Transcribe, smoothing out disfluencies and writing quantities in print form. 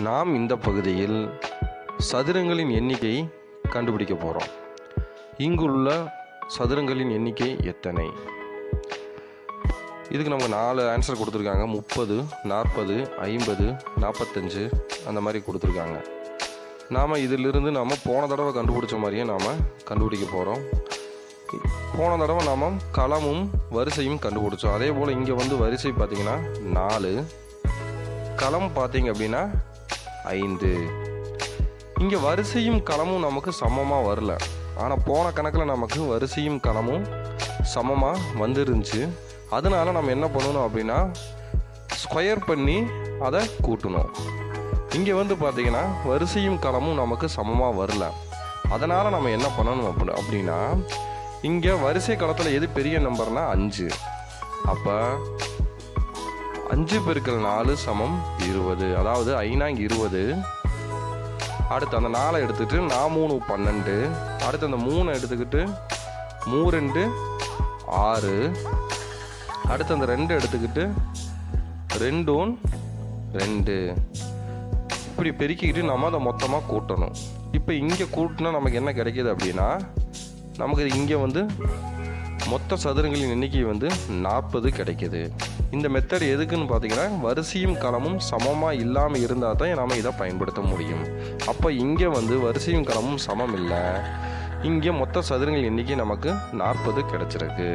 நாம் இந்த பகுதியில் சதுரங்களின் எண்ணிக்கை கண்டுபிடிக்க போகிறோம். இங்குள்ள சதுரங்களின் எண்ணிக்கை எத்தனை? இதுக்கு நமக்கு 4 ஆன்சர் கொடுத்துருக்காங்க. 30, 40, 50, 45 அந்த மாதிரி கொடுத்துருக்காங்க. நாம் இதிலிருந்து போன தடவை கண்டுபிடிச்ச மாதிரியே நாம் கண்டுபிடிக்க போகிறோம். போன தடவை நாம் களமும் வரிசையும் கண்டுபிடிச்சோம். அதே போல் இங்கே வரிசை பார்த்திங்கன்னா 4, களம் பார்த்திங்க அப்படின்னா 5. இங்கே வரிசையும் களமும் நமக்கு சமமாக வரல. ஆனால் போன கணக்கில் நமக்கு வரிசையும் களமும் சமமாக வந்துருந்துச்சு. அதனால நம்ம என்ன பண்ணணும் அப்படின்னா ஸ்கொயர் பண்ணி அதை கூட்டணும். இங்கே பார்த்திங்கன்னா வரிசையும் களமும் நமக்கு சமமாக வரல. அதனால் நம்ம என்ன பண்ணணும் அப்படின்னா இங்கே வரிசை களத்தில் எது பெரிய நம்பர்னா 5. அப்போ 5 × 4 = 20. அதாவது 5 20. அடுத்து அந்த 4 எடுத்துக்கிட்டு 4 3 12. அடுத்து அந்த 3 எடுத்துக்கிட்டு 3 2 6. அடுத்து அந்த 2 எடுத்துக்கிட்டு 2 1 2. இப்படி பெருக்கிக்கிட்டு நம்ம அதை மொத்தமாக கூட்டணும். இப்போ இங்கே கூட்டினா நமக்கு என்ன கிடைக்கிது அப்படின்னா நமக்கு இங்கே மொத்த சதுரங்களின் எண்ணிக்கை 40 கிடைக்கிது. இந்த மெத்தட் எதுக்குன்னு பார்த்தீங்கன்னா வரிசையும் களமும் சமமாக இல்லாமல் இருந்தால் தான் நம்ம இதை பயன்படுத்த முடியும். அப்போ இங்கே வரிசையும் களமும் சமம் இல்லை. இங்கே மொத்த சதுரங்களின் எண்ணிக்கை நமக்கு 40 கிடைச்சிருக்கு.